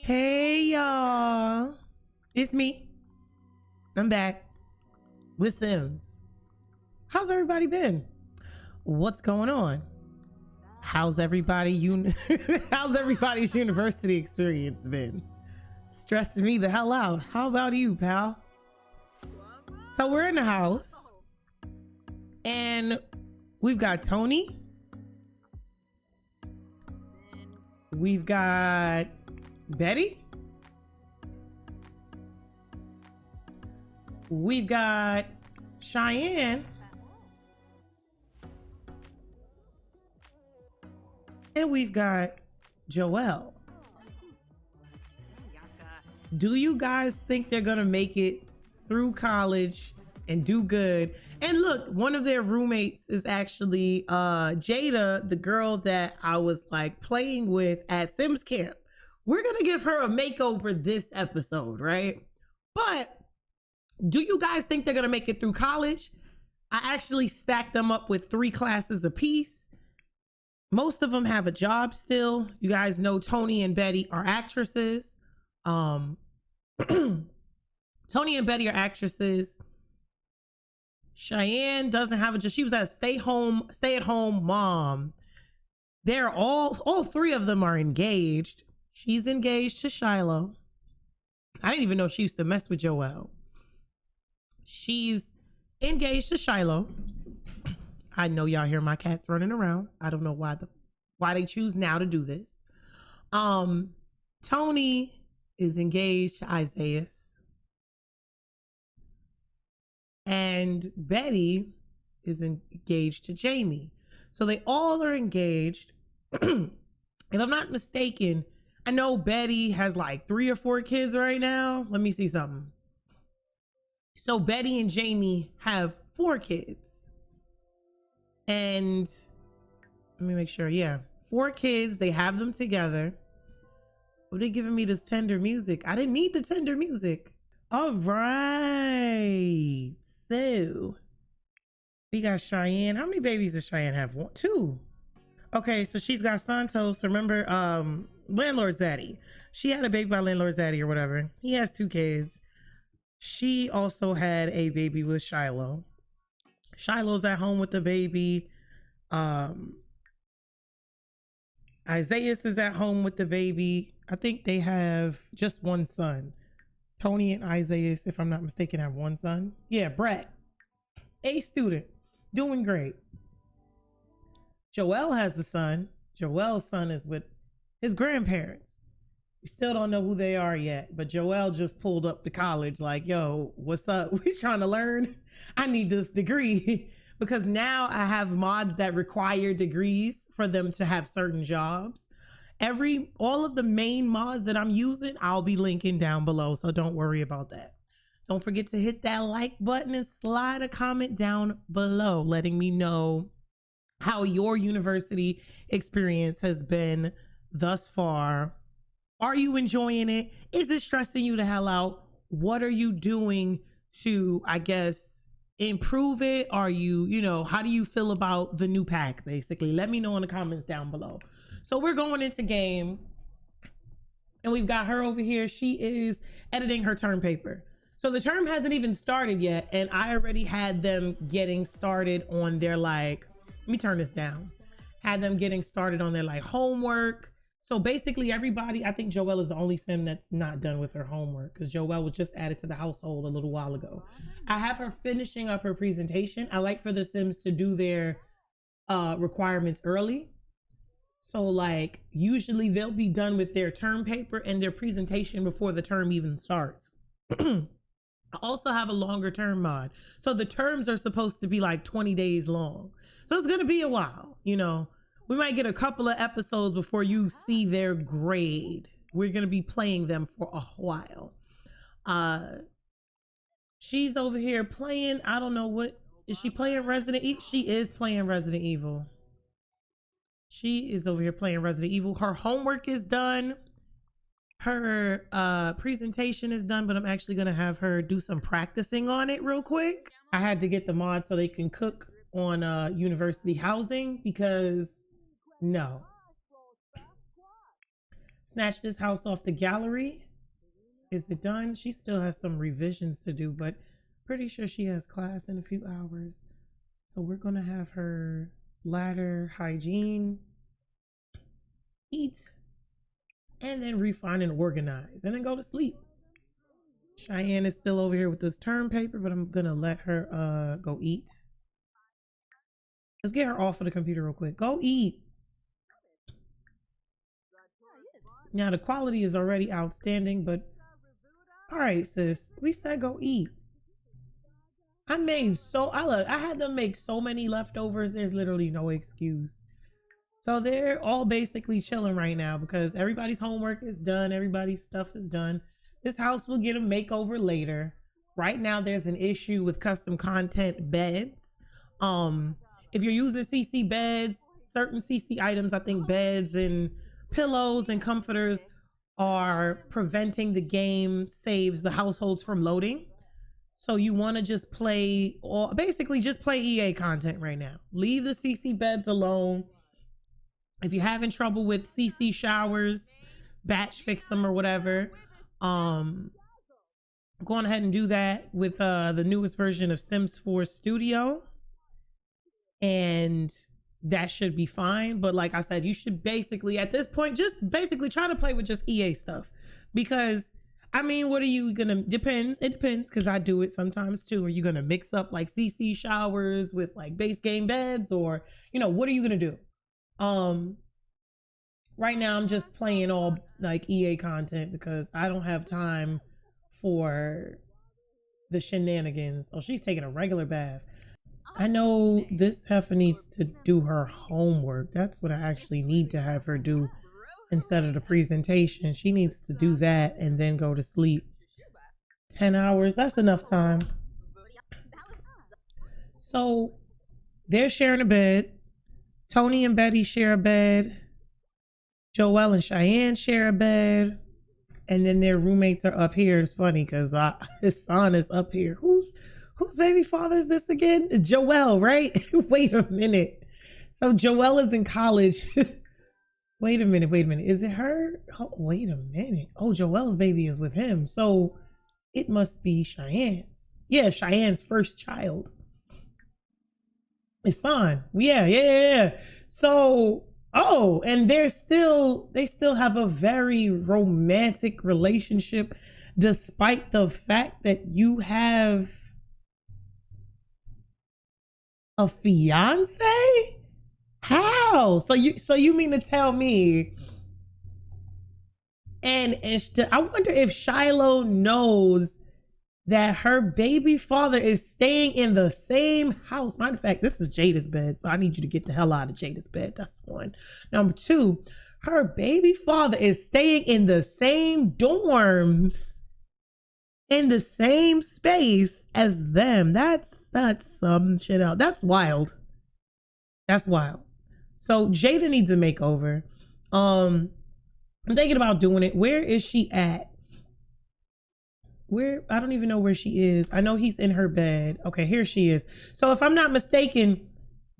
Hey y'all, it's me. I'm back with Sims. How's everybody been? What's going on? How's everybody how's everybody's university experience been? Stressing me the hell out. How about you, pal? So we're in the house and we've got Tony. We've got Betty. We've got Cheyenne. And we've got Joelle. Do you guys think they're gonna make it through college and do good? And look, one of their roommates is actually Jada, the girl that I was like playing with at Sims Camp. We're gonna give her a makeover this episode, right? But do you guys think they're gonna make it through college? I actually stacked them up with 3 classes apiece. Most of them have a job still. You guys know Tony and Betty are actresses. Tony and Betty are actresses. Cheyenne doesn't have a job. She was a stay-at-home mom. They're all 3 of them are engaged. She's engaged to Shiloh. I didn't even know she used to mess with Joelle. She's engaged to Shiloh. I know y'all hear my cats running around. I don't know why they choose now to do this. Tony is engaged to Isaiah. And Betty is engaged to Jamie. So they all are engaged. If I'm not mistaken, I know Betty has like 3 or 4 kids right now. Let me see something. So Betty and Jamie have 4 kids. And let me make sure. Yeah, 4 kids. They have them together. Oh, they're giving me this tender music. I didn't need the tender music. All right. So we got Cheyenne. How many babies does Cheyenne have? 1, 2. Okay, so she's got Santos. Remember, Landlord's Daddy. She had a baby by Landlord's Daddy or whatever. He has 2 kids. She also had a baby with Shiloh. Shiloh's at home with the baby. Isaiah is at home with the baby. I think they have just 1 son. Tony and Isaiah, if I'm not mistaken, have 1 son. Yeah, Brett, A student, doing great. Joelle has the son. Joelle's son is with his grandparents. We still don't know who they are yet, but Joelle just pulled up to college like, yo, what's up? We trying to learn. I need this degree because now I have mods that require degrees for them to have certain jobs. All of the main mods that I'm using, I'll be linking down below, so don't worry about that. Don't forget to hit that like button and slide a comment down below letting me know how your university experience has been thus far. Are you enjoying it? Is it stressing you the hell out? What are you doing to, I guess, improve it? Are you know, how do you feel about the new pack, basically? Let me know in the comments down below. So we're going into game and we've got her over here. She is editing her term paper. So the term hasn't even started yet. And I already had them getting started on their like, let me turn this down. Had them getting started on their like homework. So basically everybody, I think Joelle is the only sim that's not done with her homework because Joelle was just added to the household a little while ago. I have her finishing up her presentation. I like for the sims to do their requirements early. So like usually they'll be done with their term paper and their presentation before the term even starts. I also have a longer term mod. So the terms are supposed to be like 20 days long. So it's going to be a while, you know. We might get a couple of episodes before you see their grade. We're going to be playing them for a while. She's over here playing, I don't know what, is she playing Resident Evil? She is playing Resident Evil. She is over here playing Resident Evil. Her homework is done. Her presentation is done, but I'm actually going to have her do some practicing on it real quick. I had to get the mod so they can cook on university housing because no. snatch this house off the gallery. Is it done? She still has some revisions to do, but pretty sure she has class in a few hours. So we're gonna have her ladder, hygiene, eat, and then refine and organize, and then go to sleep. Cheyenne is still over here with this term paper, but I'm gonna let her go eat. Let's get her off of the computer real quick. Go eat. Now the quality is already outstanding, but all right, sis. We said go eat. I had them make so many leftovers. There's literally no excuse. So they're all basically chilling right now because everybody's homework is done. Everybody's stuff is done. This house will get a makeover later. Right now, there's an issue with custom content beds. If you're using CC beds, certain CC items, I think beds and pillows and comforters are preventing the game saves, the households from loading. So you want to just play, or basically just play EA content right now. Leave the CC beds alone. If you're having trouble with CC showers, batch fix them or whatever. Go on ahead and do that with the newest version of Sims 4 Studio. And that should be fine. But like I said, you should basically, at this point, just basically try to play with just EA stuff. Because, I mean, what are you gonna, it depends, because I do it sometimes too. Are you gonna mix up like CC showers with like base game beds, or, you know, what are you gonna do? Right now I'm just playing all like EA content because I don't have time for the shenanigans. Oh, she's taking a regular bath. I know this heifer needs to do her homework. That's what I actually need to have her do instead of the presentation. She needs to do that and then go to sleep. 10 hours, that's enough time. So they're sharing a bed. Tony and Betty share a bed. Joelle and Cheyenne share a bed. And then their roommates are up here. It's funny because his son is up here. Whose baby father is this again? Joelle, right? Wait a minute. So Joelle is in college. Wait a minute. Is it her? Oh, wait a minute. Oh, Joelle's baby is with him. So it must be Cheyenne's. Yeah, Cheyenne's first child. His son. Yeah. So, oh, and they still have a very romantic relationship, despite the fact that you have a fiance? How? So you mean to tell me? And I wonder if Shiloh knows that her baby father is staying in the same house. Matter of fact, this is Jada's bed, so I need you to get the hell out of Jada's bed. That's one. Number two, her baby father is staying in the same dorms, in the same space as them. That's some shit out. That's wild. So Jada needs a makeover. I'm thinking about doing it. Where is she at? I don't even know where she is. I know he's in her bed. Okay, here she is. So if I'm not mistaken,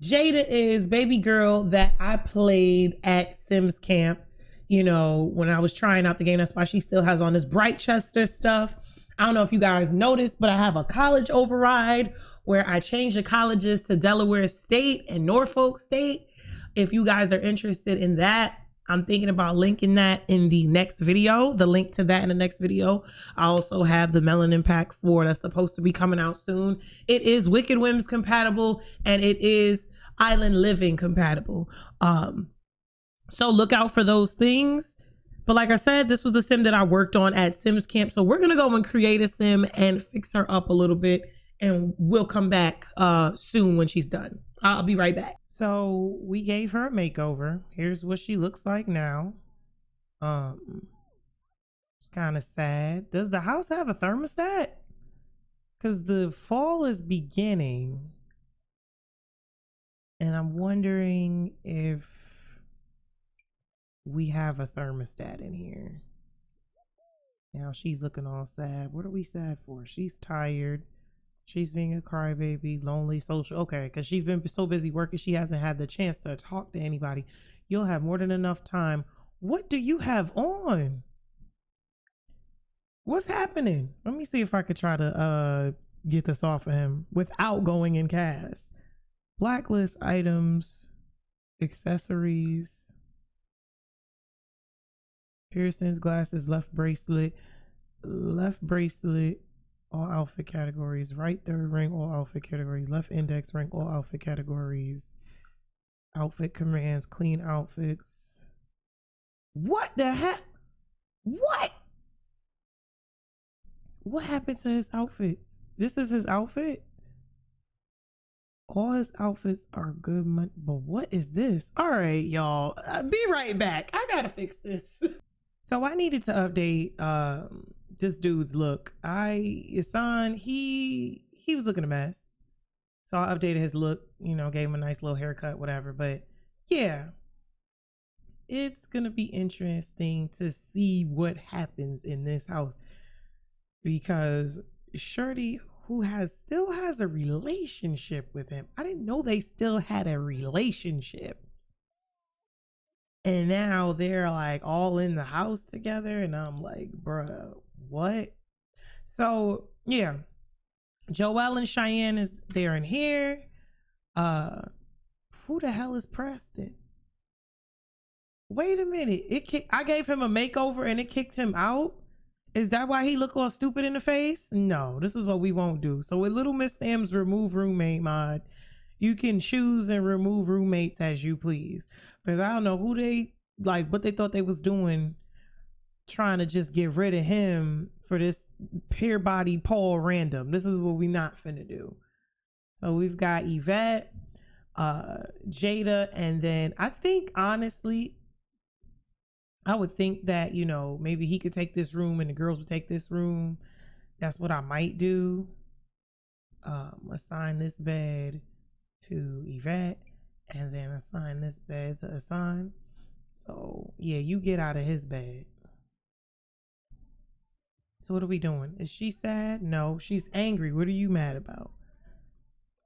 Jada is baby girl that I played at Sims Camp, you know, when I was trying out the game. That's why she still has on this Britechester stuff. I don't know if you guys noticed, but I have a college override where I changed the colleges to Delaware State and Norfolk State. If you guys are interested in that, I'm thinking about linking that in the next video, the link to that in the next video. I also have the Melanin Pack 4 that's supposed to be coming out soon. It is Wicked Whims compatible and it is Island Living compatible. So look out for those things. But like I said, this was the sim that I worked on at Sims Camp. So we're going to go and create a sim and fix her up a little bit. And we'll come back soon when she's done. I'll be right back. So we gave her a makeover. Here's what she looks like now. It's kind of sad. Does the house have a thermostat? Because the fall is beginning. And I'm wondering if we have a thermostat in here. Now she's looking all sad. What are we sad for? She's tired. She's being a crybaby, lonely, social. Okay, because she's been so busy working, she hasn't had the chance to talk to anybody. You'll have more than enough time What do you have on? What's happening? Let me see if I could try to get this off of him without going in cast. Blacklist items, accessories, piercings, glasses, left bracelet, all outfit categories, right third ring, all outfit categories, left index ring, all outfit categories, outfit commands, clean outfits. What the heck? What happened to his outfits? This is his outfit? All his outfits are good money, but what is this? All right, y'all, be right back. I gotta fix this. So I needed to update this dude's look. Isan, he was looking a mess. So I updated his look, you know, gave him a nice little haircut, whatever. But yeah, it's gonna be interesting to see what happens in this house, because Shirley, who still has a relationship with him. I didn't know they still had a relationship. And now they're like all in the house together. And I'm like, bruh, what? So yeah, Joelle and Cheyenne they're in here. Who the hell is Preston? Wait a minute. I gave him a makeover and it kicked him out. Is that why he look all stupid in the face? No, this is what we won't do. So with Little Miss Sam's remove roommate mod, you can choose and remove roommates as you please. Because I don't know who what they thought they was doing, trying to just get rid of him for this pure body Paul random. This is what we not finna do. So we've got Yvette, Jada, and then I think honestly, I would think that, you know, maybe he could take this room and the girls would take this room. That's what I might do. Assign this bed to Yvette and then assign this bed to Assign. So yeah, you get out of his bed. So what are we doing? Is she sad? No, she's angry. What are you mad about?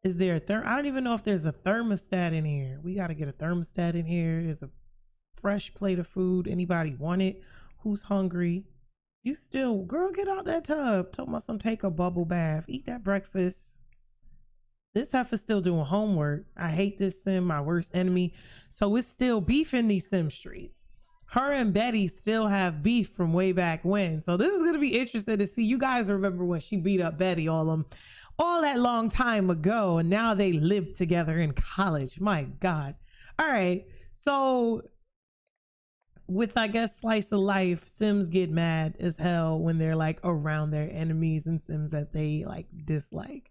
Is there I don't even know if there's a thermostat in here. We got to get a thermostat in here. There's a fresh plate of food. Anybody want it? Who's hungry? You still, girl, get out that tub. Told my son take a bubble bath. Eat that breakfast. This heifer's still doing homework. I hate this sim, my worst enemy. So it's still beef in these sim streets. Her and Betty still have beef from way back when. So this is gonna be interesting to see. You guys remember when she beat up Betty all that long time ago, and now they live together in college. My God. All right. So with, I guess, slice of life, Sims get mad as hell when they're like around their enemies and Sims that they like dislike.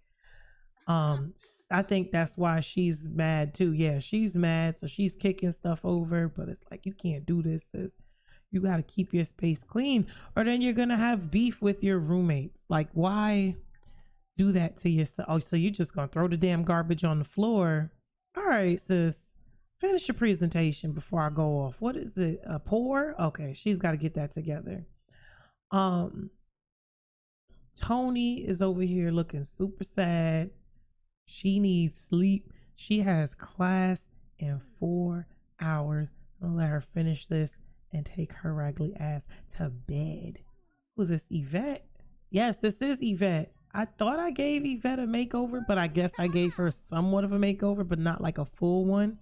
I think that's why she's mad too. Yeah, she's mad, so she's kicking stuff over, but it's like, you can't do this, sis. You got to keep your space clean, or then you're gonna have beef with your roommates. Like, why do that to yourself? Oh, so you're just gonna throw the damn garbage on the floor? All right, sis, finish your presentation before I go off. What is it? A pour? Okay, she's got to get that together. Tony is over here looking super sad. She needs sleep. She has class in 4 hours. I'm gonna let her finish this and take her raggedy ass to bed. Who's this? Yvette? Yes, this is Yvette. I thought I gave Yvette a makeover, but I guess I gave her somewhat of a makeover, but not like a full one.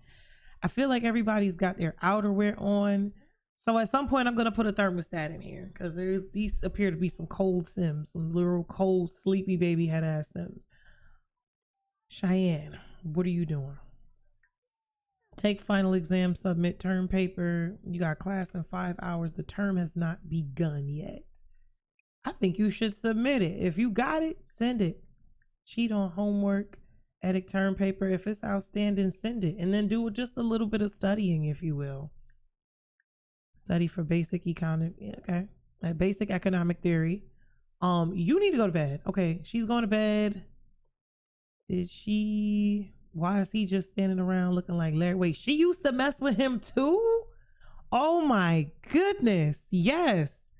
I feel like everybody's got their outerwear on. So at some point I'm gonna put a thermostat in here, because these appear to be some cold Sims, some little cold, sleepy baby head ass Sims. Cheyenne, what are you doing? Take final exam, submit term paper. You got class in 5 hours. The term has not begun yet. I think you should submit it. If you got it, send it. Cheat on homework, edit term paper. If it's outstanding, send it. And then do just a little bit of studying, if you will. Study for basic economic, okay. Basic economic theory. You need to go to bed. Okay, she's going to bed. Why is he just standing around looking like Larry? Wait, she used to mess with him too? Oh my goodness. Yes.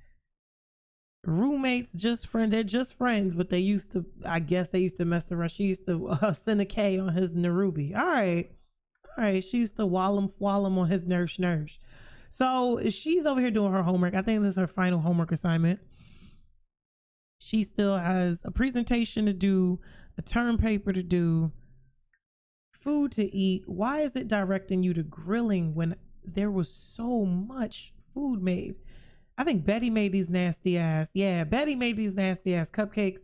Roommates, just friends. They're just friends, but I guess they used to mess around. She used to send a K on his Narubi. All right. She used to wall him on his nurse. So she's over here doing her homework. I think this is her final homework assignment. She still has a presentation to do, a term paper to do, food to eat. Why is it directing you to grilling when there was so much food made? I think Betty made these nasty ass. Yeah, Betty made these nasty ass cupcakes.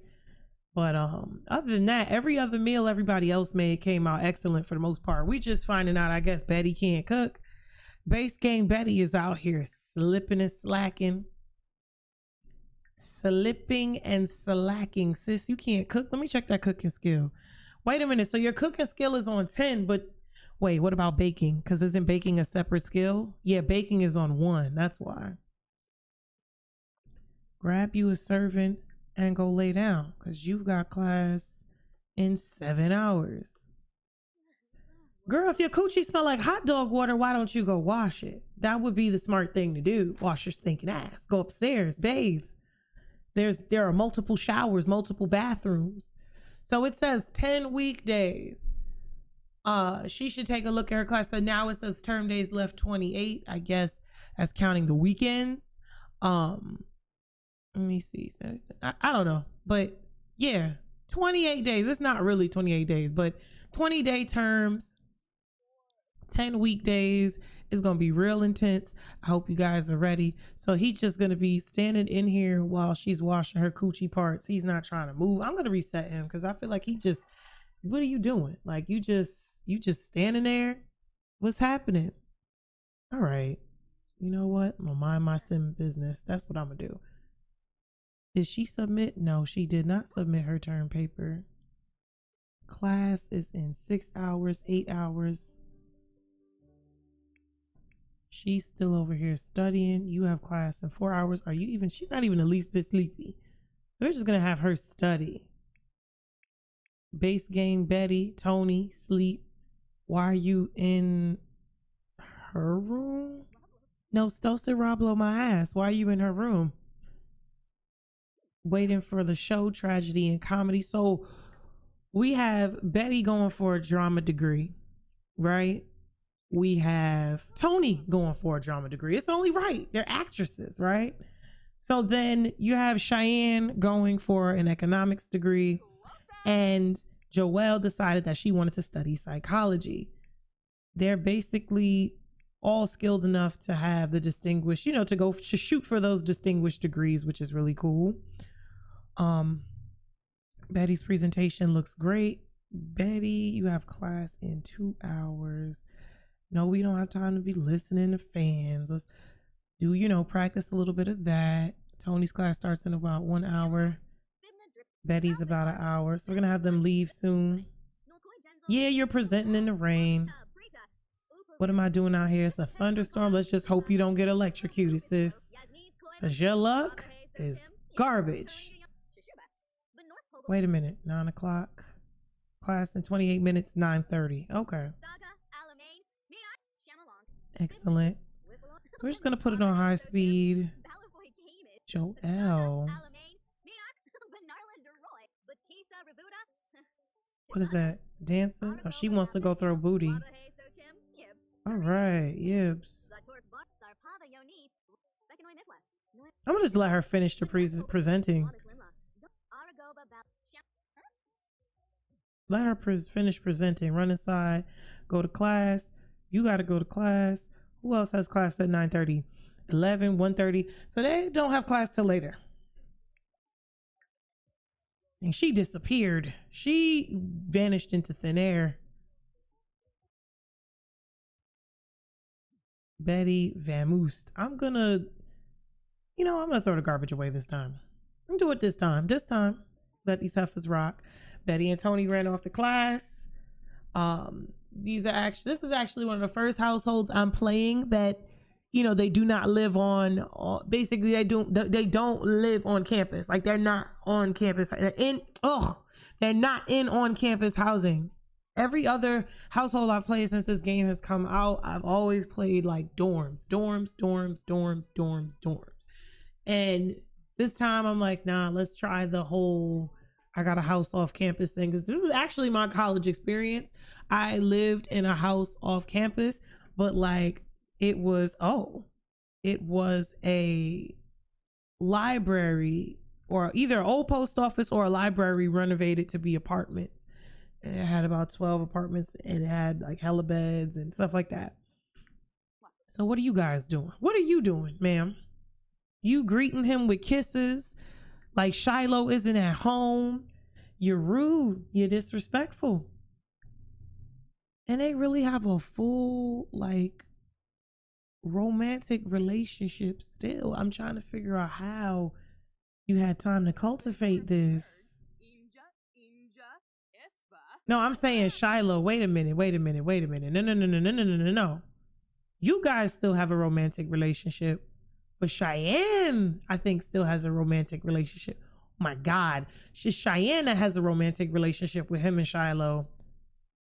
But other than that, every other meal everybody else made came out excellent for the most part. We just finding out, I guess, Betty can't cook. Base game Betty is out here slipping and slacking. Slipping and slacking. Sis, you can't cook. Let me check that cooking skill. Wait a minute. So your cooking skill is on 10, but wait, what about baking? Because isn't baking a separate skill? Yeah, baking is on 1. That's why. Grab you a servant and go lay down because you've got class in 7 hours. Girl, if your coochie smell like hot dog water, why don't you go wash it? That would be the smart thing to do. Wash your stinking ass. Go upstairs, bathe. There are multiple showers, multiple bathrooms. So it says 10 weekdays. She should take a look at her class. So now it says term days left 28. I guess that's counting the weekends. Let me see. I don't know. But yeah, 28 days. It's not really 28 days, but 20-day terms, 10 weekdays. It's going to be real intense. I hope you guys are ready. So he's just going to be standing in here while she's washing her coochie parts. He's not trying to move. I'm going to reset him because I feel like what are you doing? Like you just standing there. What's happening? All right. You know what? I'm going to mind my sim business. That's what I'm going to do. Did she submit? No, she did not submit her term paper. Class is in 6 hours, 8 hours. She's still over here studying. You have class in 4 hours. She's not even the least bit sleepy. We're just going to have her study. Base game, Betty, Tony, sleep. Why are you in her room? No, don't sit Roblo my ass. Why are you in her room? Waiting for the show, tragedy and comedy. So we have Betty going for a drama degree, right? We have Tony going for a drama degree. It's only right. They're actresses, right? So then you have Cheyenne going for an economics degree, and Joelle decided that she wanted to study psychology. They're basically all skilled enough to have the distinguished, to shoot for those distinguished degrees, which is really cool. Betty's presentation looks great. Betty, you have class in 2 hours. No, we don't have time to be listening to fans. Let's do, practice a little bit of that. Tony's class starts in about 1 hour. Betty's about an hour. So we're going to have them leave soon. Yeah, you're presenting in the rain. What am I doing out here? It's a thunderstorm. Let's just hope you don't get electrocuted, sis. Because your luck is garbage. Wait a minute. 9 o'clock. Class in 28 minutes, 9:30. Okay. Excellent. So we're just going to put it on high speed. Joelle. What is that? Dancing? Oh, she wants to go throw booty. All right, Yibs. I'm going to just let her finish the presenting. Let her finish presenting. Run inside. Go to class. You got to go to class. Who else has class at 9:30? 11, 1:30. So they don't have class till later. And she disappeared. She vanished into thin air. Betty vamoosed. I'm gonna throw the garbage away this time. I'm gonna do it this time. Let these heifers rock. Betty and Tony ran off to class. This is actually one of the first households I'm playing that, they do not live on, basically they don't live on campus. Like they're not on campus. They're not in on campus housing. Every other household I've played since this game has come out, I've always played like dorms. And this time I'm like, nah, let's try the whole I got a house off campus thing, because this is actually my college experience. I lived in a house off campus, but like it was, it was a library, or either an old post office or a library renovated to be apartments. And it had about 12 apartments, and it had like hella beds and stuff like that. So what are you guys doing? What are you doing, ma'am? You greeting him with kisses like Shiloh isn't at home. You're rude. You're disrespectful. And they really have a full like romantic relationship still. I'm trying to figure out how you had time to cultivate this. No, I'm saying Shiloh. Wait a minute. No. You guys still have a romantic relationship, but Cheyenne, I think, still has a romantic relationship. Oh my God. She's Cheyenne that has a romantic relationship with him and Shiloh.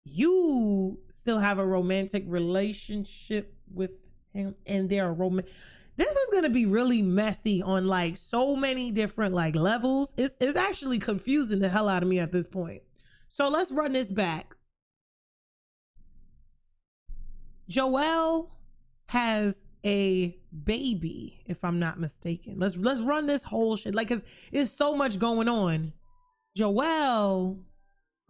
You still have a romantic relationship with him, and they're romantic. This is gonna be really messy on like so many different like levels. It's actually confusing the hell out of me at this point. So let's run this back. Joelle has a baby, if I'm not mistaken. Let's run this whole shit, like, cause there's so much going on. Joelle,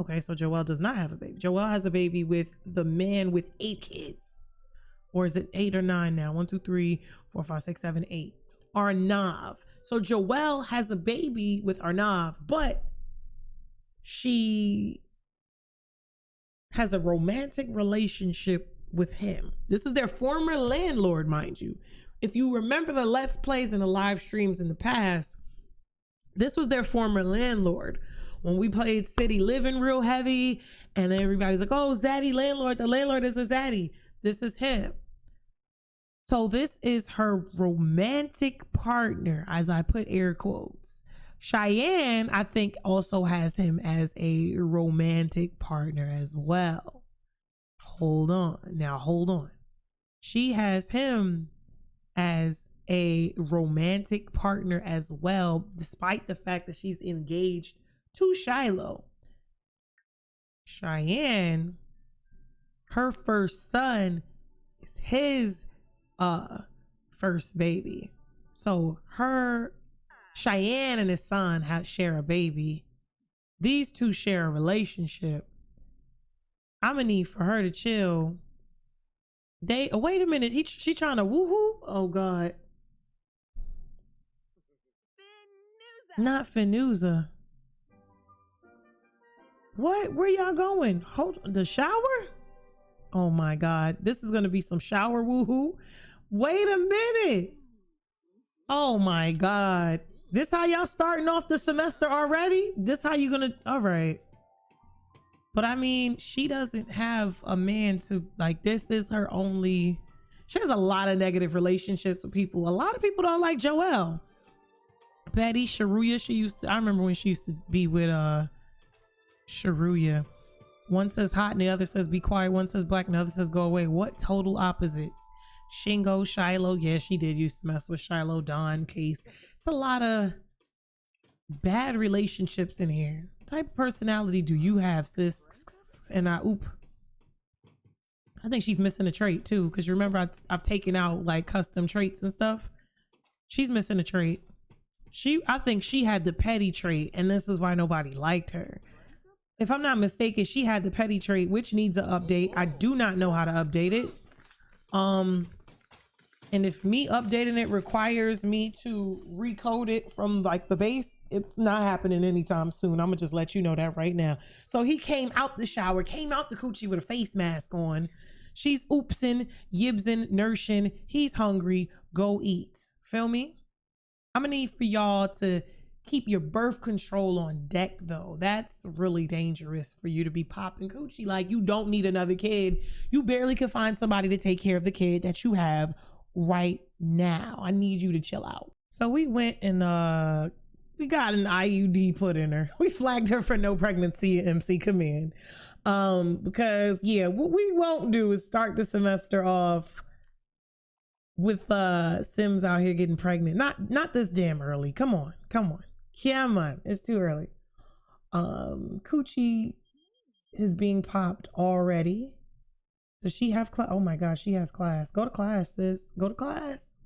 okay, so Joelle does not have a baby. Joelle has a baby with the man with 8 kids, or is it 8 or 9 now? 1, 2, 3, 4, 5, 6, 7, 8. Arnav. So Joelle has a baby with Arnav, but she has a romantic relationship with him. This is their former landlord, mind you. If you remember the Let's Plays and the live streams in the past, this was their former landlord. When we played City Living real heavy, and everybody's like, oh, Zaddy landlord, the landlord is a Zaddy. This is him. So this is her romantic partner, as I put air quotes. Cheyenne, I think, also has him as a romantic partner as well. Hold on. She has him as a romantic partner as well, despite the fact that she's engaged to Shiloh. Cheyenne, her first son is his first baby. So Cheyenne and his son share a baby. These two share a relationship. I'm gonna need for her to chill. Wait a minute, she trying to woohoo? Oh God. Not Fenuza. What? Where y'all going? Hold on. The shower? Oh my God. This is gonna be some shower woohoo. Wait a minute. Oh my God. This how y'all starting off the semester already? This how you gonna, all right. But I mean, she doesn't have a man to, like, this is her only, she has a lot of negative relationships with people. A lot of people don't like Joelle. Betty, Sharuya, I remember when she used to be with Sharuya. One says hot and the other says be quiet. One says black and the other says go away. What total opposites? Shingo, Shiloh, yeah, she did used to mess with Shiloh, Don, Case. It's a lot of bad relationships in here. What type of personality do you have, sis? And I think she's missing a trait too, because you remember I've taken out like custom traits and stuff. She's missing a trait. I think she had the petty trait, and this is why nobody liked her. If I'm not mistaken, she had the petty trait, which needs an update. I do not know how to update it. And if me updating it requires me to recode it from like the base, it's not happening anytime soon. I'm gonna just let you know that right now. So he came out the shower, came out the coochie with a face mask on. She's oopsing, yibsing, nursing. He's hungry. Go eat. Feel me? I'm gonna need for y'all to keep your birth control on deck though. That's really dangerous for you to be popping coochie. Like, you don't need another kid. You barely can find somebody to take care of the kid that you have right now. I need you to chill out. So we went and we got an IUD put in her. We flagged her for no pregnancy at MC Command. Because yeah, what we won't do is start the semester off with Sims out here getting pregnant. Not this damn early. Come on. It's too early. Coochie is being popped already. Does she have class? Oh my gosh, she has class. Go to class, sis. Go to class.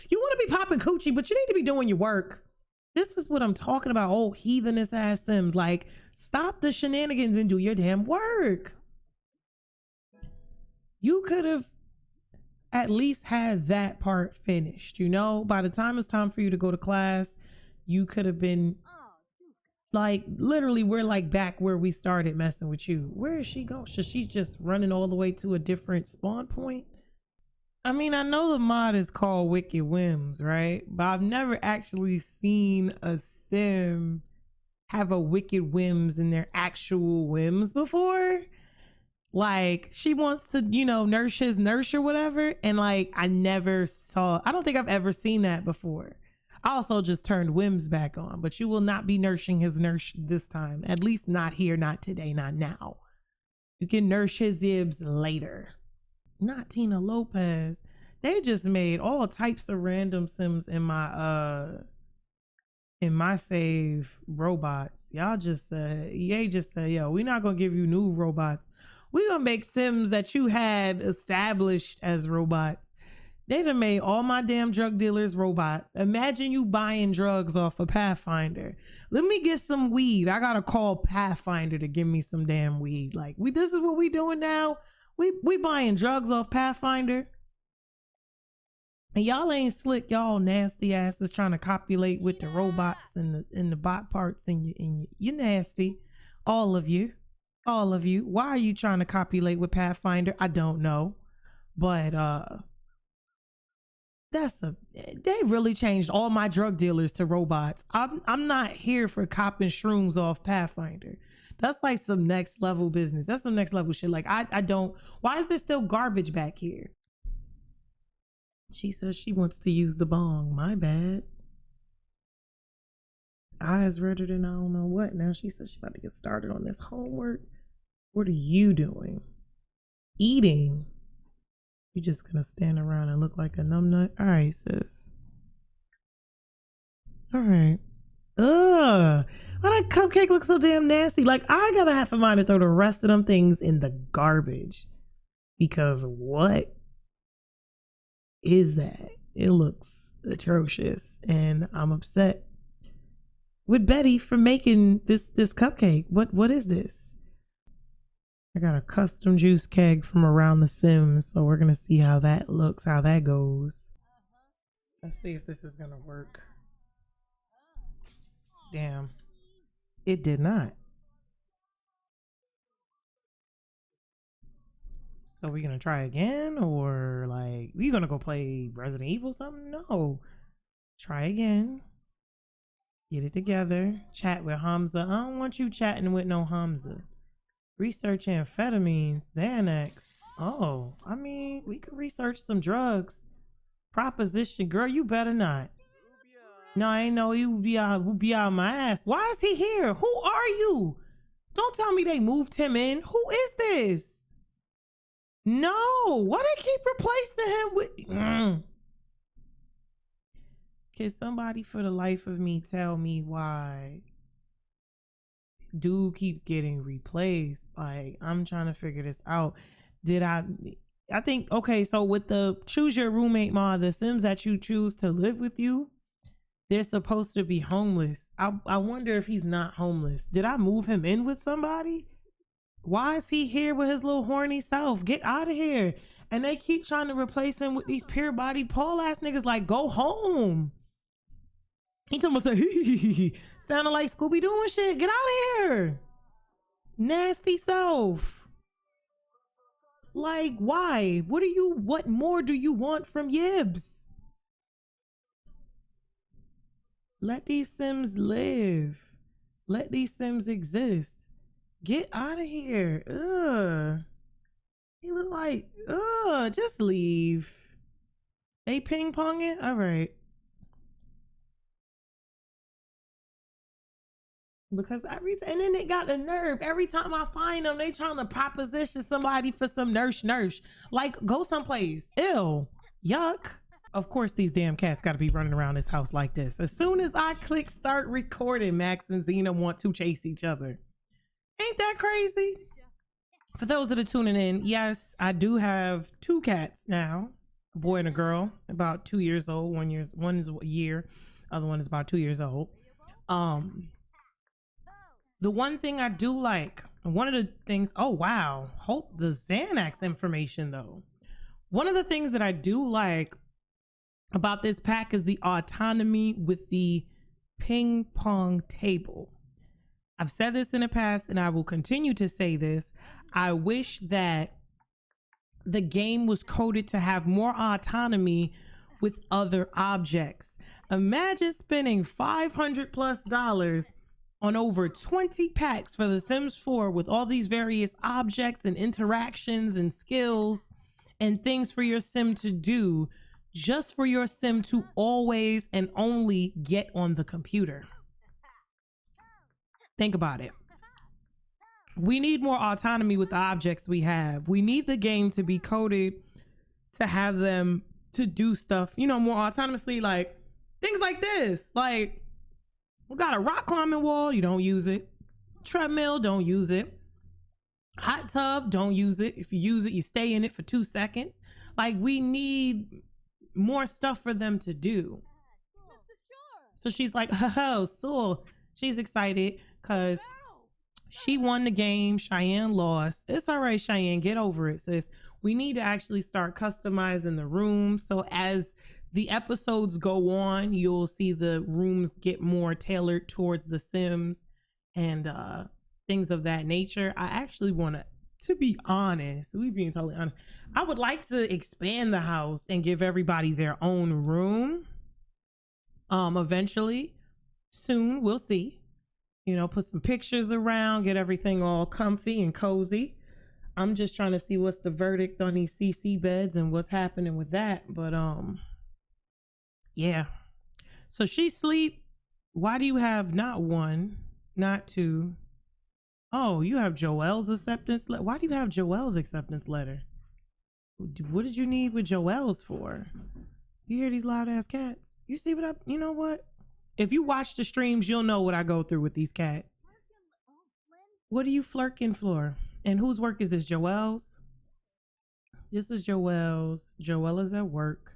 You want to be popping coochie, but you need to be doing your work. This is what I'm talking about. Old heathenous ass Sims. Like, stop the shenanigans and do your damn work. You could have at least had that part finished, you know? By the time it's time for you to go to class, you could have been like, literally, we're like back where we started messing with you. Where is she going? Should she just running all the way to a different spawn point? I mean, I know the mod is called Wicked Whims, right? But I've never actually seen a sim have a Wicked Whims in their actual whims before. Like, she wants to, you know, nurse his nurse or whatever. And like, I don't think I've ever seen that before. I also just turned whims back on, but you will not be nursing his nurse this time. At least not here, not today, not now. You can nurse his zibs later. Not Tina Lopez. They just made all types of random sims in my save robots. Y'all just said, EA just said, yo, we're not gonna give you new robots. We're gonna make sims that you had established as robots. They done made all my damn drug dealers robots. Imagine you buying drugs off of Pathfinder. Let me get some weed. I gotta call Pathfinder to give me some damn weed. Like, this is what we doing now. We buying drugs off Pathfinder. And y'all ain't slick. Y'all nasty asses trying to copulate with the robots and the bot parts, and you nasty. All of you. Why are you trying to copulate with Pathfinder? I don't know. But they really changed all my drug dealers to robots. I'm not here for copping shrooms off Pathfinder. That's like some next level business. That's some next level shit. Like, I don't, why is there still garbage back here? She says she wants to use the bong. My bad. Eyes redder than I don't know what. Now she says she's about to get started on this homework. What are you doing? Eating. You just gonna stand around and look like a numbnut? All right, sis. All right. Ugh. Why that cupcake looks so damn nasty? Like, I gotta have a mind to throw the rest of them things in the garbage. Because what is that? It looks atrocious. And I'm upset with Betty for making this cupcake. What is this? I got a custom juice keg from around the Sims, so we're gonna see how that looks, how that goes. Let's see if this is gonna work. Damn, it did not. So we're gonna try again, or like we gonna go play Resident Evil something? No, try again. Get it together. Chat with Hamza. I don't want you chatting with no Hamza. Research amphetamines, Xanax. Oh, I mean, we could research some drugs. Proposition, girl, you better not. No, I ain't know you be out my ass. Why is he here? Who are you? Don't tell me they moved him in. Who is this? No, why they keep replacing him with? Can somebody for the life of me tell me why dude keeps getting replaced? Like, I'm trying to figure this out. I think, okay, so with the choose your roommate mod, the Sims that you choose to live with you, they're supposed to be homeless. I wonder if he's not homeless. Did I move him in with somebody? Why is he here with his little horny self? Get out of here. And they keep trying to replace him with these pure body pole ass niggas. Like, go home. He told me, say, sounding like Scooby-Doo and shit. Get out of here. Nasty self. Like, why? What more do you want from Yibs? Let these Sims live. Let these Sims exist. Get out of here. Ugh. He look like, just leave. They ping ponging? All right. Because and then they got the nerve. Every time I find them, they trying to proposition somebody for some nurse. Like, go someplace. Ew. Yuck. Of course, these damn cats got to be running around this house like this. As soon as I click start recording, Max and Xena want to chase each other. Ain't that crazy? For those that are tuning in, yes, I do have 2 cats now. a boy and a girl, about 2 years old. One is a year, other one is about 2 years old. Um, the one thing I do like, one of the things, oh wow, hope the Xanax information though. One of the things that I do like about this pack is the autonomy with the ping pong table. I've said this in the past and I will continue to say this. I wish that the game was coded to have more autonomy with other objects. Imagine spending $500+ on over 20 packs for The Sims 4 with all these various objects and interactions and skills and things for your sim to do, just for your sim to always and only get on the computer. Think about it. We need more autonomy with the objects we have. We need the game to be coded to have them to do stuff, you know, more autonomously, like things like this. Like, we got a rock climbing wall, you don't use it. Treadmill, don't use it. Hot tub, don't use it. If you use it, you stay in it for 2 seconds. Like, we need more stuff for them to do. So she's like, oh, so she's excited because she won the game. Cheyenne lost. It's all right, Cheyenne, get over it, sis. We need to actually start customizing the room. So as the episodes go on, you'll see the rooms get more tailored towards the Sims and things of that nature. I actually want to be honest, we being totally honest, I would like to expand the house and give everybody their own room. Eventually, soon, we'll see. You know, put some pictures around, get everything all comfy and cozy. I'm just trying to see what's the verdict on these CC beds and what's happening with that. But yeah. So she sleep. Why do you have not one, not two? Oh, you have Joelle's acceptance letter. Why do you have Joelle's acceptance letter? What did you need with Joelle's for? You hear these loud ass cats? You see what you know what? If you watch the streams, you'll know what I go through with these cats. What are you flirking for? And whose work is this? Joelle's? This is Joelle's. Joelle is at work.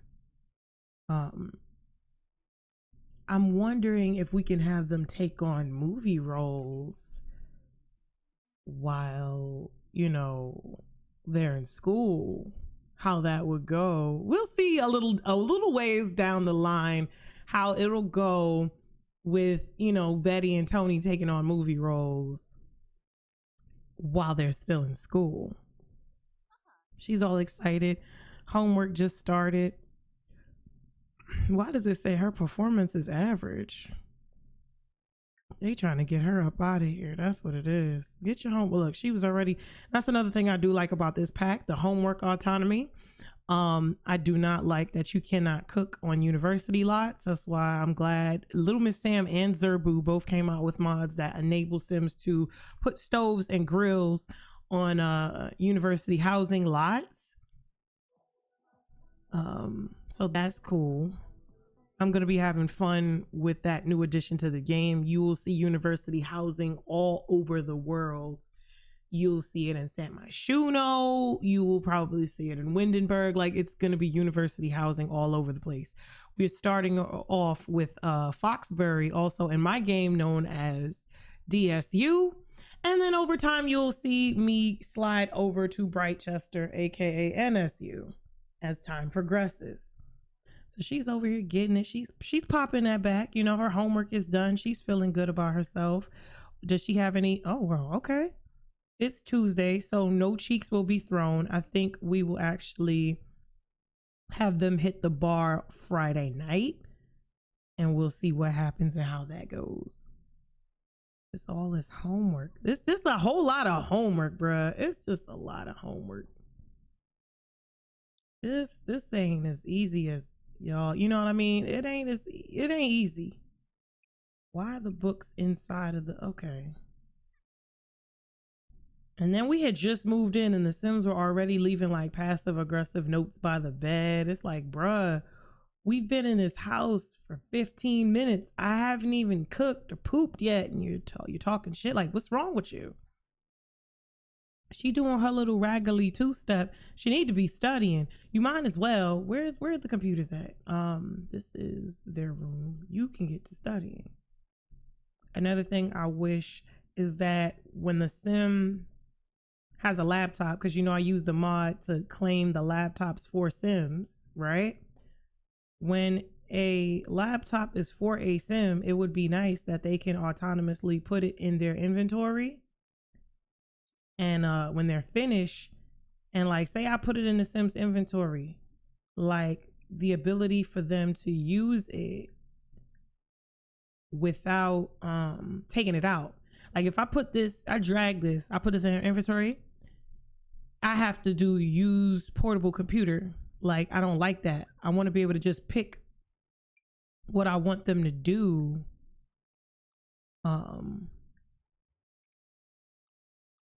I'm wondering if we can have them take on movie roles while, you know, they're in school. How that would go. We'll see a little ways down the line how it'll go with, you know, Betty and Tony taking on movie roles while they're still in school. She's all excited. Homework just started. Why does it say her performance is average? They trying to get her up out of here. That's what it is. Get your home. Well, look, she was already. That's another thing I do like about this pack, the homework autonomy. I do not like that you cannot cook on university lots. That's why I'm glad Little Miss Sam and Zerbu both came out with mods that enable Sims to put stoves and grills on university housing lots. So that's cool. I'm going to be having fun with that new addition to the game. You will see university housing all over the world. You'll see it in San Myshuno. You will probably see it in Windenburg. Like, it's going to be university housing all over the place. We're starting off with Foxbury, also in my game known as DSU. And then over time, you'll see me slide over to Britechester, aka NSU, as time progresses. So she's over here getting it. She's popping that back. You know, her homework is done. She's feeling good about herself. Does she have any? Oh, well, okay. It's Tuesday, so no cheeks will be thrown. I think we will actually have them hit the bar Friday night, and we'll see what happens and how that goes. It's all this homework. It's just a whole lot of homework, bruh. It's just a lot of homework. This ain't as easy as y'all. You know what I mean? It ain't easy. Why are the books inside of the? Okay. And then we had just moved in and the Sims were already leaving like passive aggressive notes by the bed. It's like, bruh, we've been in this house for 15 minutes. I haven't even cooked or pooped yet. And you're talking shit. Like, what's wrong with you? She doing her little raggedy two-step. She need to be studying. You might as well. Where the computers at? This is their room. You can get to studying. Another thing I wish is that when the sim has a laptop, because you know I use the mod to claim the laptops for sims, right? When a laptop is for a sim, it would be nice that they can autonomously put it in their inventory, and when they're finished, and like say I put it in the sim's inventory, like the ability for them to use it without taking it out. Like if I put this, I drag this, I put this in inventory, I have to do use portable computer. Like I don't like that. I want to be able to just pick what I want them to do.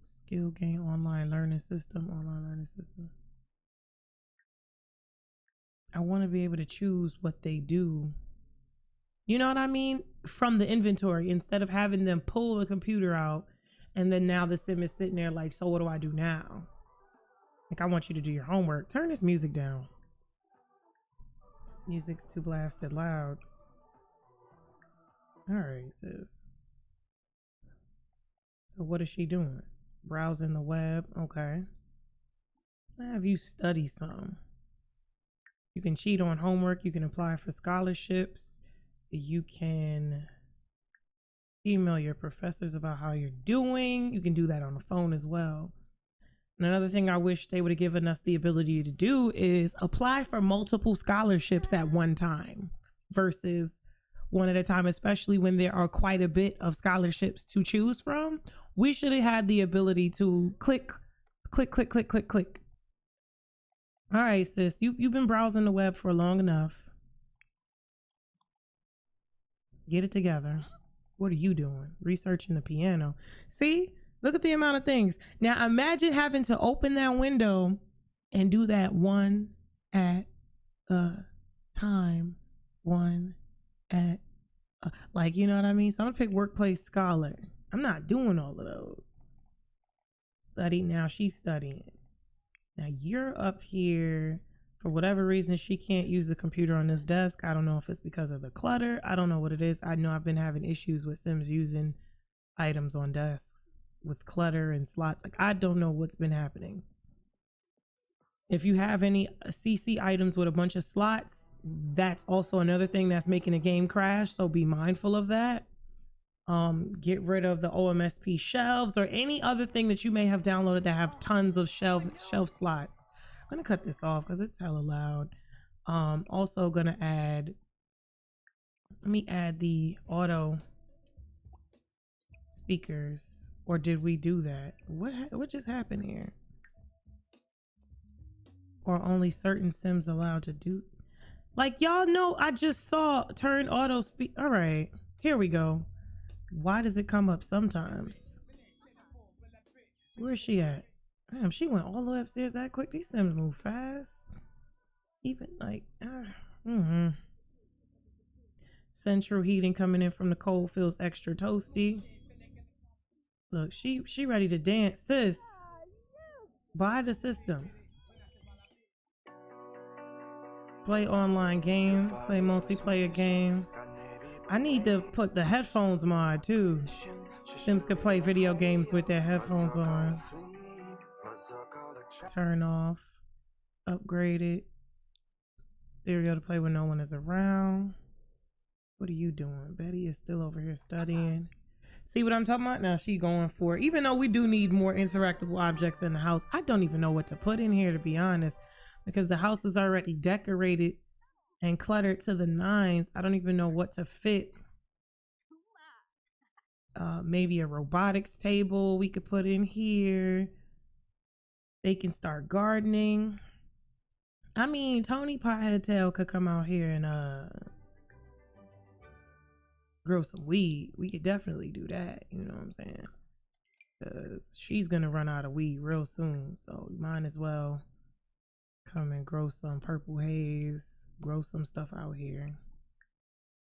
Skill gain online learning system. I want to be able to choose what they do. You know what I mean? From the inventory, instead of having them pull the computer out and then now the sim is sitting there like, so what do I do now? Like I want you to do your homework. Turn this music down. Music's too blasted loud. All right, sis. So what is she doing? Browsing the web. Okay. Have you study some? You can cheat on homework. You can apply for scholarships. You can email your professors about how you're doing. You can do that on the phone as well. And another thing I wish they would have given us the ability to do is apply for multiple scholarships at one time versus one at a time, especially when there are quite a bit of scholarships to choose from. We should have had the ability to click. All right, sis, you've been browsing the web for long enough. Get it together. What are you doing? Researching the piano. See? Look at the amount of things. Now imagine having to open that window and do that one at a time. One at a, like, you know what I mean? So I'm gonna pick workplace scholar. I'm not doing all of those. Study now, she's studying. Now you're up here. For whatever reason, she can't use the computer on this desk. I don't know if it's because of the clutter. I don't know what it is. I know I've been having issues with Sims using items on desks with clutter and slots. Like I don't know what's been happening. If you have any CC items with a bunch of slots, that's also another thing that's making a game crash. So be mindful of that. Get rid of the OMSP shelves or any other thing that you may have downloaded that have tons of shelf slots. I'm gonna cut this off because it's hella loud. Also gonna add, let me add the auto speakers. Or did we do that? What just happened here? Or only certain sims allowed to do? Like y'all know, I just saw turn auto speak. All right, here we go. Why does it come up sometimes? Where is she at? Damn, she went all the way upstairs that quick. These sims move fast. Even like, Central heating coming in from the cold feels extra toasty. Look, she ready to dance, sis. Buy the system. Play online game, play multiplayer game. I need to put the headphones mod too. Sims could play video games with their headphones on. Turn off. Upgrade it. Stereo to play when no one is around. What are you doing? Betty is still over here studying. See what I'm talking about? Now she going for it. Even though we do need more interactable objects in the house, I don't even know what to put in here, to be honest, because the house is already decorated and cluttered to the nines. I don't even know what to fit. Maybe a robotics table we could put in here. They can start gardening. I mean, Tony Potheadtail could come out here and grow some weed. We could definitely do that, you know what I'm saying? Because she's gonna run out of weed real soon, so you might as well come and grow some purple haze, grow some stuff out here.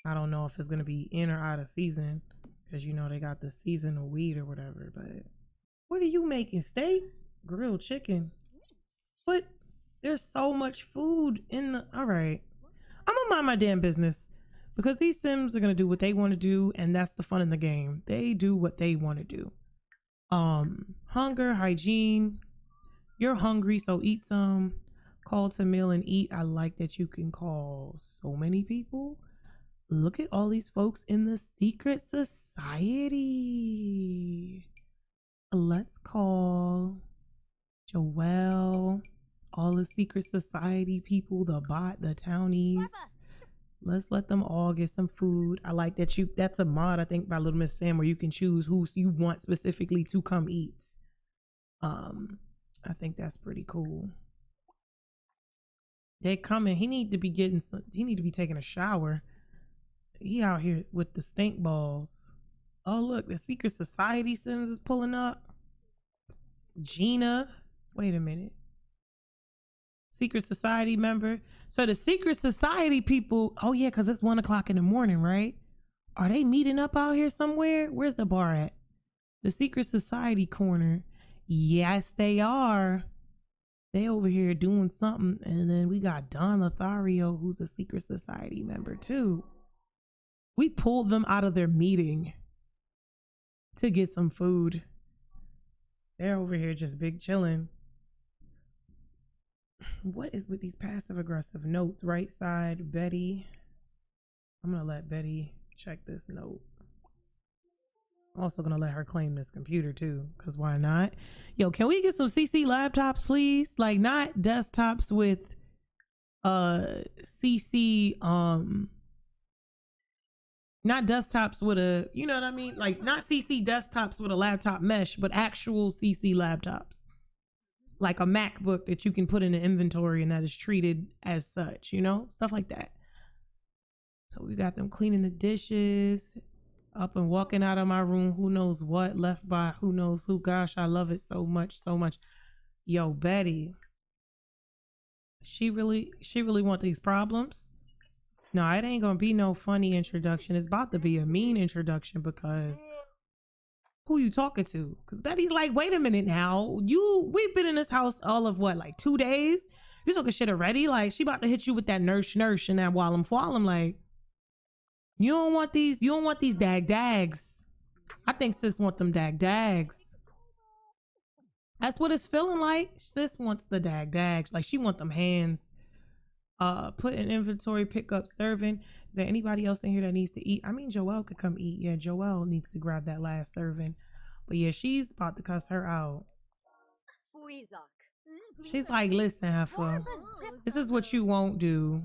I don't know if it's gonna be in or out of season, because you know they got the seasonal weed or whatever, but What are you making? Steak? Grilled chicken? What? There's so much food in the. All right. I'm gonna mind my damn business because these Sims are gonna do what they want to do, and that's the fun in the game. They do what they want to do. Hunger, hygiene. You're hungry, so eat some. Call to meal and eat. I like that you can call so many people. Look at all these folks in the secret society. Let's call Joelle, all the secret society people, the bot, the townies. Let's let them all get some food. I like that that's a mod, I think, by Little Miss Sam, where you can choose who you want specifically to come eat. I think that's pretty cool. They coming. He need to be taking a shower. He out here with the stink balls. Oh, look, the secret society Sims is pulling up. Gina. Wait a minute. Secret society member. So the secret society people, oh yeah, because it's 1 o'clock in the morning, right? Are they meeting up out here somewhere? Where's the bar at? The secret society corner. Yes, they are. They over here doing something. And then we got Don Lothario, who's a secret society member too. We pulled them out of their meeting to get some food. They're over here just big chilling. What is with these passive aggressive notes? Right side, Betty. I'm gonna let Betty check this note. I'm also gonna let her claim this computer too, because why not? Yo, can we get some CC laptops, please? Like, not desktops with CC not desktops with a, you know what I mean? Like, not CC desktops with a laptop mesh, but actual CC laptops. Like a MacBook that you can put in the inventory and that is treated as such, you know? Stuff like that. So we got them cleaning the dishes, up and walking out of my room. Who knows what, left by who knows who. Gosh, I love it so much, so much. Yo, Betty. She really want these problems? No, it ain't gonna be no funny introduction. It's about to be a mean introduction because who you talking to? Because Betty's like, wait a minute now. We've been in this house all of what, like 2 days? You talking shit already? Like, she about to hit you with that nurse and that while I'm like, you don't want these dags. I think sis want them dags. That's what it's feeling like. Sis wants the dags. Like, she want them hands. Put in inventory, pick up, serving. Is there anybody else in here that needs to eat? I mean, Joelle could come eat. Yeah, Joelle needs to grab that last serving. But yeah, she's about to cuss her out. She's like, listen, Heifer, this is what you won't do.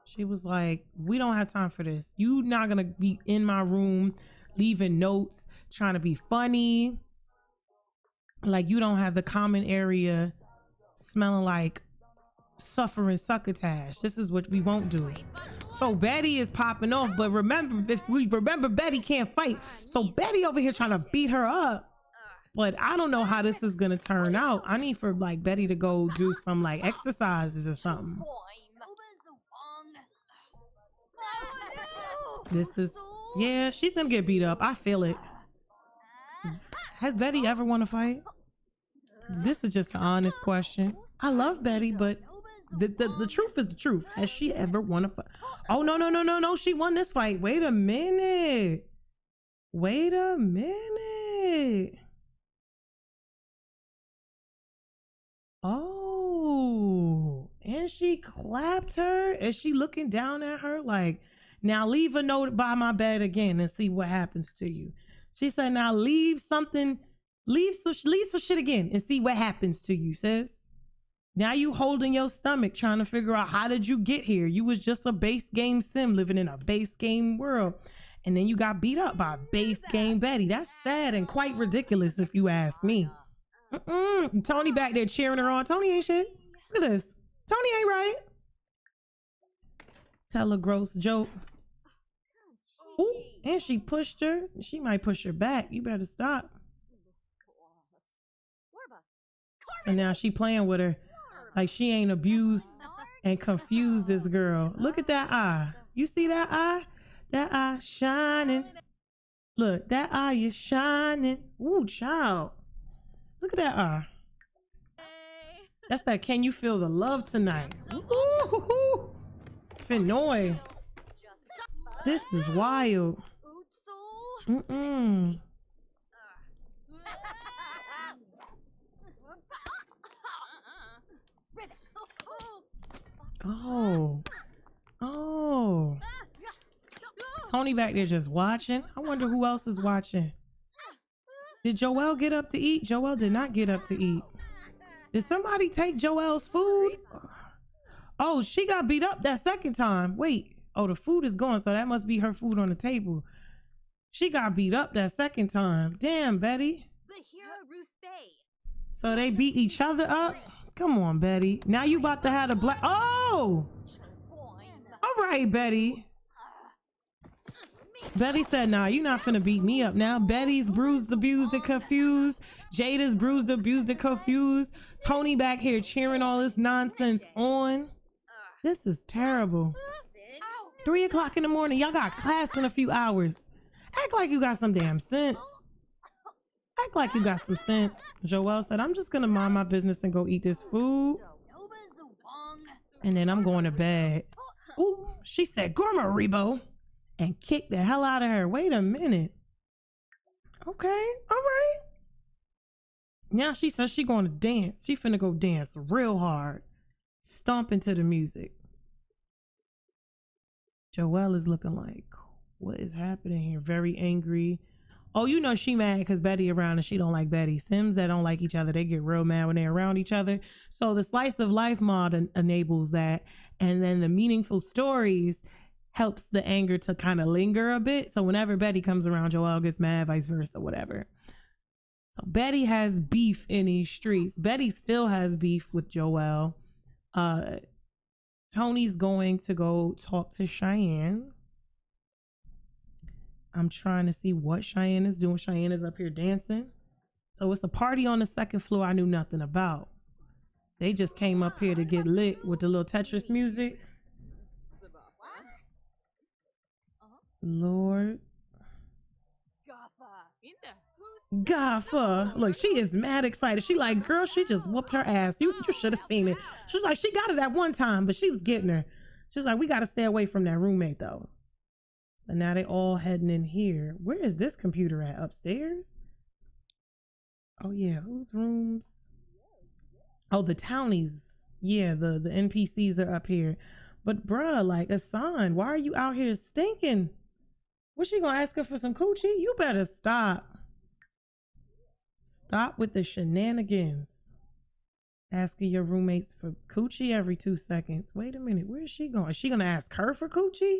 She was like, we don't have time for this. You not gonna be in my room leaving notes, trying to be funny. Like, you don't have the common area smelling like suffering succotash. This is what we won't do. So Betty is popping off, but remember Betty can't fight. So Betty over here trying to beat her up. But I don't know how this is gonna turn out. I need for like Betty to go do some like exercises or something. This is, yeah, she's gonna get beat up. I feel it. Has Betty ever won a fight? This is just an honest question. I love Betty, but the truth is the truth. Has she ever won a fight? Oh, no. She won this fight. Wait a minute. Oh, and she clapped her. Is she looking down at her like, now leave a note by my bed again and see what happens to you? She said, now leave some shit again and see what happens to you, sis. Now you holding your stomach trying to figure out how did you get here? You was just a base game sim living in a base game world. And then you got beat up by base game Betty. That's sad and quite ridiculous if you ask me. Tony back there cheering her on. Tony ain't shit. Look at this. Tony ain't right. Tell a gross joke. Ooh, and she pushed her. She might push her back. You better stop. So now she playing with her like she ain't abused and confused this girl. Look at that eye. You see that eye? That eye shining Look, that eye is shining. Ooh, child. Look at that eye. That's that can you feel the love tonight? Ooh, Finoy. This is wild. Mm-mm. Oh. Oh. Tony back there just watching. I wonder who else is watching. Did Joelle get up to eat? Joelle did not get up to eat. Did somebody take Joelle's food? Oh, she got beat up that second time. Wait. Oh, the food is gone, so that must be her food on the table. She got beat up that second time. Damn, Betty. So they beat each other up? Come on, Betty. Now you about to have a black... Oh! All right, Betty. Betty said, nah, you're not finna beat me up now. Betty's bruised, abused, and confused. Jada's bruised, abused, and confused. Tony back here cheering all this nonsense on. This is terrible. 3 o'clock in the morning. Y'all got class in a few hours. Act like you got some damn sense. Act like you got some sense. Joelle said, I'm just gonna mind my business and go eat this food. And then I'm going to bed. Ooh, she said, Xmiramira. And kicked the hell out of her. Wait a minute. Okay, all right. Now she says she going to dance. She finna go dance real hard. Stomp into the music. Joelle is looking like, what is happening here? Very angry. Oh, you know she mad because Betty around and she don't like Betty. Sims that don't like each other, they get real mad when they're around each other. So the slice of life mod enables that. And then the meaningful stories helps the anger to kind of linger a bit. So whenever Betty comes around, Joelle gets mad, vice versa, whatever. So Betty has beef in these streets. Betty still has beef with Joelle. Tony's going to go talk to Cheyenne. I'm trying to see what Cheyenne is doing. Cheyenne is up here dancing. So it's a party on the second floor I knew nothing about. They just came up here to get lit with the little Tetris music. Lord. Gaffa. Look, she is mad excited. She like, girl, she just whooped her ass. You should have seen it. She was like, she got it at one time, but she was getting her. She was like, we got to stay away from that roommate though. So now they all heading in here. Where is this computer at? Upstairs? Oh yeah, whose rooms? Oh, the townies. Yeah, the NPCs are up here. But bruh, like, Asan, why are you out here stinking? What's she gonna ask her for some coochie? You better stop. Stop with the shenanigans. Asking your roommates for coochie every 2 seconds. Wait a minute, where is she going? Is she gonna ask her for coochie?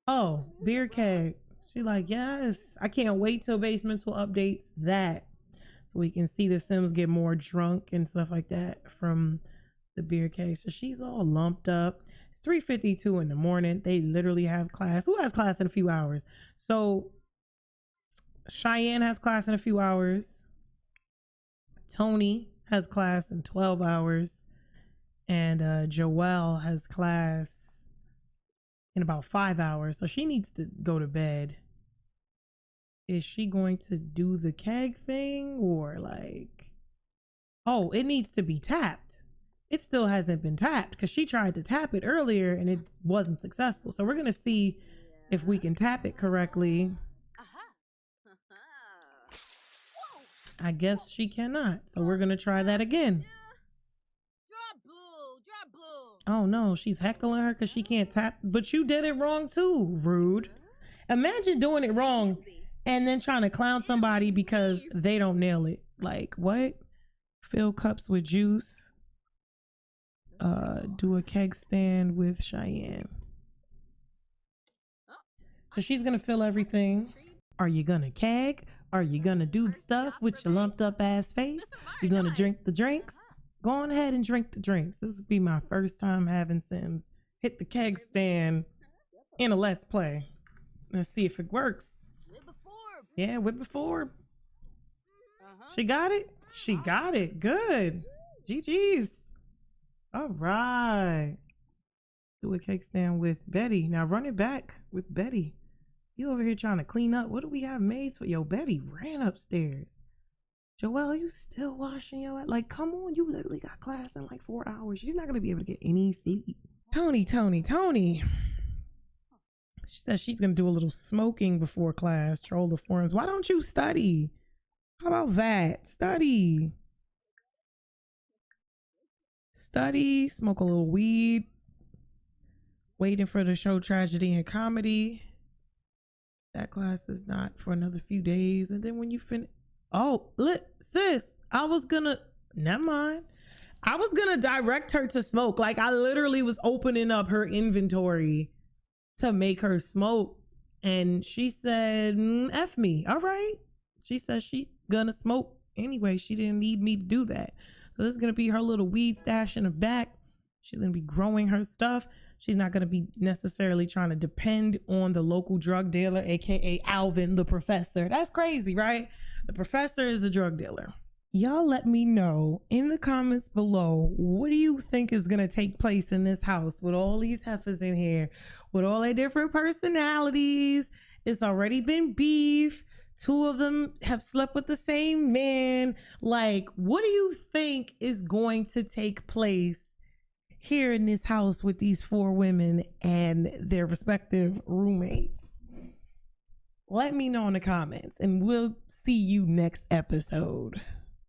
Oh, beer keg. She like, yes. I can't wait till Basemental updates that. So we can see the Sims get more drunk and stuff like that from the beer keg. So she's all lumped up. It's 3:52 in the morning. They literally have class. Who has class in a few hours? So Cheyenne has class in a few hours. Tony has class in 12 hours. And Joelle has class in about 5 hours. So she needs to go to bed. Is she going to do the keg thing or like, oh, it needs to be tapped. It still hasn't been tapped because she tried to tap it earlier and it wasn't successful. So we're going to see if we can tap it correctly. I guess she cannot. So we're going to try that again. Oh no, she's heckling her because she can't tap. But you did it wrong too, rude. Imagine doing it wrong and then trying to clown somebody because they don't nail it. Like, what? Fill cups with juice. Do a keg stand with Cheyenne. So she's gonna fill everything. Are you gonna keg? Are you gonna do stuff with your lumped up ass face? You gonna drink the drinks? Go on ahead and drink the drinks. This will be my first time having Sims hit the keg stand in a Let's Play. Let's see if it works. Yeah, whip before. She got it? She got it. Good. GG's. All right. Do a cake stand with Betty. Now run it back with Betty. You over here trying to clean up. What do we have maids for? Yo, Betty ran upstairs. Joelle, you still washing your ass? Like, come on, you literally got class in like 4 hours. She's not gonna be able to get any sleep. Tony. She says she's gonna do a little smoking before class, troll the forums. Why don't you study? How about that? Study, smoke a little weed, waiting for the show Tragedy and Comedy. That class is not for another few days. And then when you finish, oh, look, sis, never mind. I was gonna direct her to smoke. Like, I literally was opening up her inventory to make her smoke. And she said, F me. All right. She says she's gonna smoke anyway. She didn't need me to do that. So this is gonna be her little weed stash in the back. She's gonna be growing her stuff. She's not gonna be necessarily trying to depend on the local drug dealer, AKA Alvin, the professor. That's crazy, right? The professor is a drug dealer. Y'all let me know in the comments below, what do you think is gonna take place in this house with all these heifers in here, with all their different personalities? It's already been beef. 2 of them have slept with the same man. Like, what do you think is going to take place here in this house with these 4 women and their respective roommates? Let me know in the comments, and we'll see you next episode.